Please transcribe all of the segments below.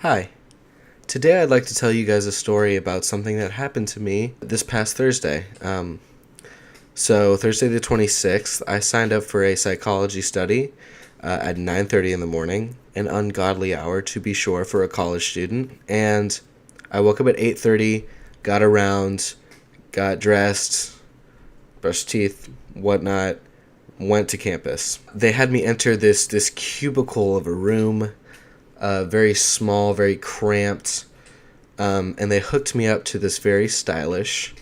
Hi. Today I'd like to tell you guys a story about something that happened to me this past Thursday. So Thursday the 26th, I signed up for a psychology study at 9:30 in the morning, an ungodly hour to be sure for a college student. And I woke up at 8:30, got around, got dressed, brushed teeth, whatnot, went to campus. They had me enter this cubicle of a room, very small, very cramped, and they hooked me up to this very stylish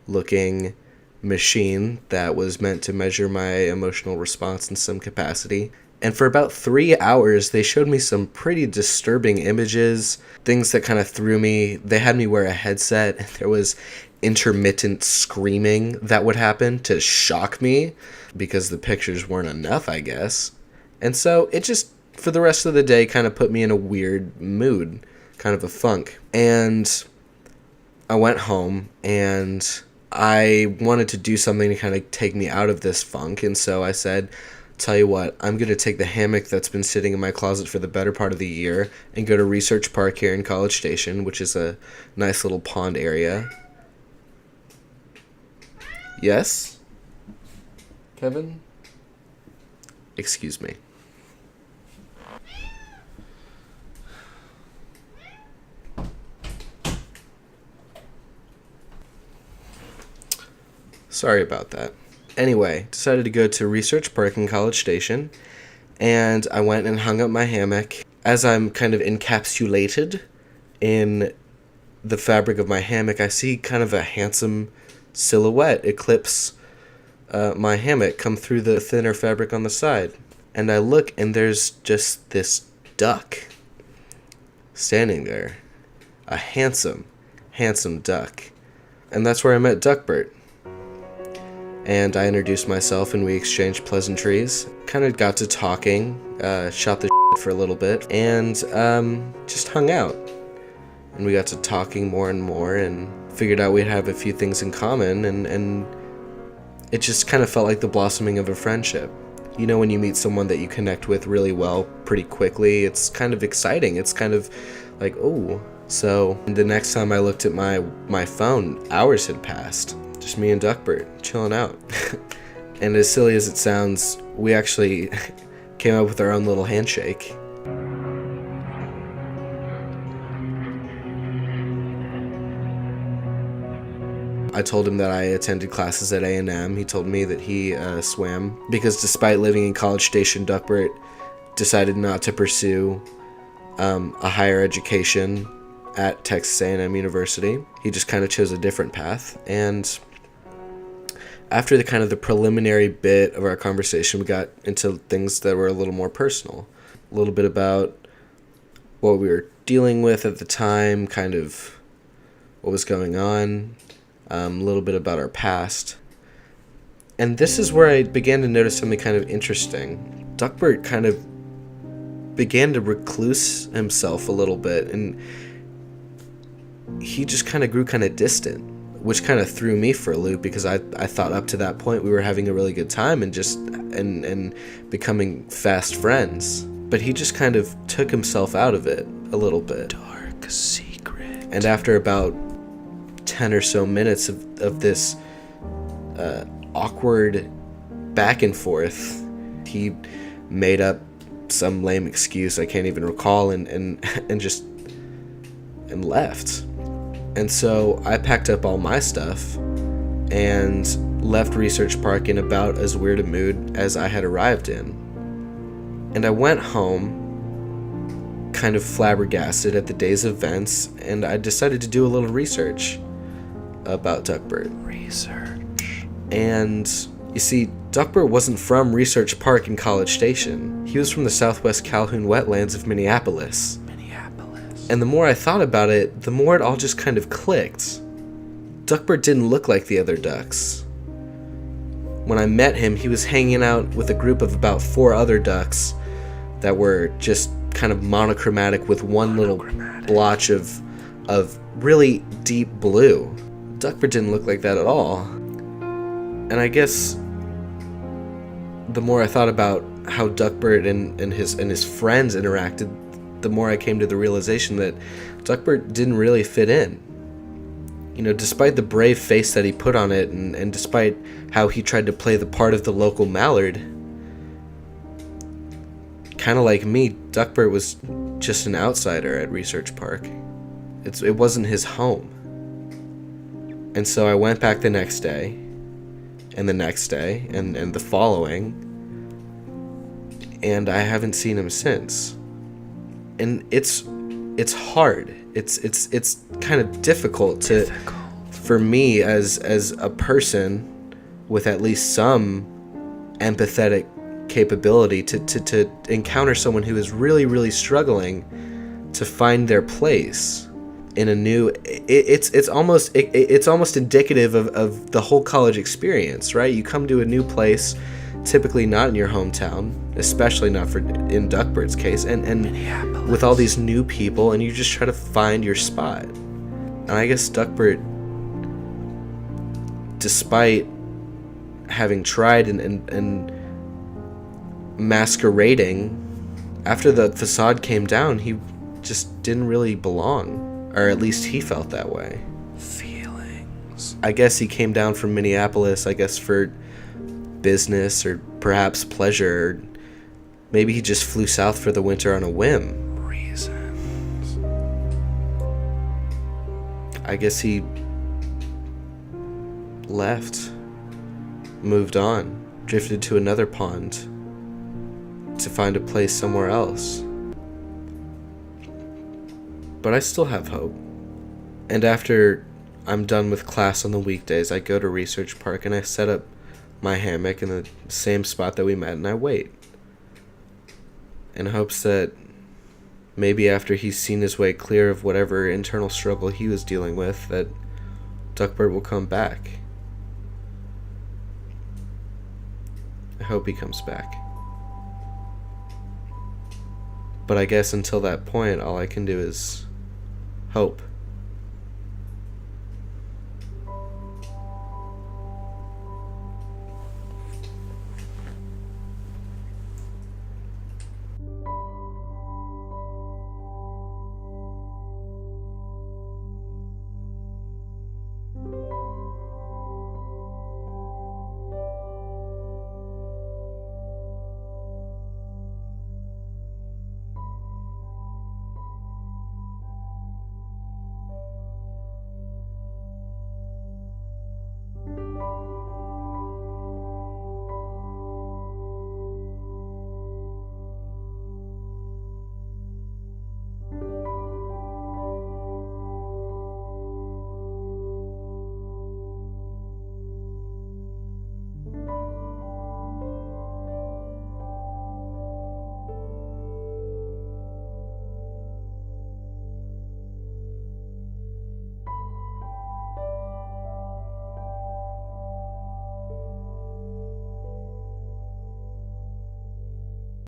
looking machine that was meant to measure my emotional response in some capacity. And for about 3 hours, they showed me some pretty disturbing images, things that kind of threw me. They had me wear a headset, and there was intermittent screaming that would happen to shock me because the pictures weren't enough, I guess. And so it just, for the rest of the day, kind of put me in a weird mood, kind of a funk. And I went home, and I wanted to do something to kind of take me out of this funk. And so I said, tell you what, I'm going to take the hammock that's been sitting in my closet for the better part of the year and go to Research Park here in College Station, which is a nice little pond area. Yes? Kevin? Excuse me. Sorry about that. Anyway, decided to go to Research Park in College Station, and I went and hung up my hammock. As I'm kind of encapsulated in the fabric of my hammock, I see kind of a handsome silhouette eclipse my hammock, come through the thinner fabric on the side. And I look, and there's just this duck standing there. A handsome, handsome duck. And that's where I met Duckbert. And I introduced myself, and we exchanged pleasantries. Kind of got to talking, shot the shit for a little bit, and just hung out. And we got to talking more and more, and figured out we'd have a few things in common, and it just kind of felt like the blossoming of a friendship. You know, when you meet someone that you connect with really well pretty quickly, it's kind of exciting. It's kind of like, oh. So the next time I looked at my phone, hours had passed. Just me and Duckbert chilling out. And as silly as it sounds, we actually came up with our own little handshake. I told him that I attended classes at A&M. He told me that he swam because despite living in College Station, Duckbert decided not to pursue a higher education at Texas A&M University. He just kind of chose a different path. And after the kind of the preliminary bit of our conversation, we got into things that were a little more personal. A little bit about what we were dealing with at the time, kind of what was going on, a little bit about our past. And this is where I began to notice something kind of interesting. Duckbert kind of began to recluse himself a little bit, and he just kind of grew kind of distant, which kind of threw me for a loop because I thought up to that point we were having a really good time and becoming fast friends. But he just kind of took himself out of it a little bit. Dark secret. And after about 10 or so minutes of this awkward back and forth, he made up some lame excuse I can't even recall and just left. And so I packed up all my stuff and left Research Park in about as weird a mood as I had arrived in. And I went home kind of flabbergasted at the day's events, and I decided to do a little research about Duckbert. Research. And you see, Duckbert wasn't from Research Park in College Station. He was from the Southwest Calhoun wetlands of Minneapolis. And the more I thought about it, the more it all just kind of clicked. Duckbert didn't look like the other ducks. When I met him, he was hanging out with a group of about 4 other ducks that were just kind of monochromatic with one little blotch of really deep blue. Duckbert didn't look like that at all. And I guess the more I thought about how Duckbert and his friends interacted, the more I came to the realization that Duckbert didn't really fit in. Despite the brave face that he put on it, and despite how he tried to play the part of the local mallard, kind of like me, Duckbert was just an outsider at Research Park. It wasn't his home. And so I went back the next day, and the next day, and the following, and I haven't seen him since. And it's hard. It's kind of difficult for me as a person with at least some empathetic capability to encounter someone who is really, really struggling to find their place in a new. It's almost indicative of the whole college experience, right? You come to a new place, typically not in your hometown, especially not in Duckbert's case, and with all these new people, and you just try to find your spot. And I guess Duckbert, despite having tried and masquerading, after the facade came down, he just didn't really belong, or at least he felt that way. Feelings. I guess he came down from Minneapolis, I guess for business or perhaps pleasure. Maybe he just flew south for the winter on a whim. Reasons. I guess he left, moved on, drifted to another pond to find a place somewhere else. But I still have hope. And after I'm done with class on the weekdays, I go to Research Park and I set up my hammock in the same spot that we met, and I wait in hopes that maybe after he's seen his way clear of whatever internal struggle he was dealing with, that Duckbert will come back. I hope he comes back. But I guess until that point, all I can do is hope.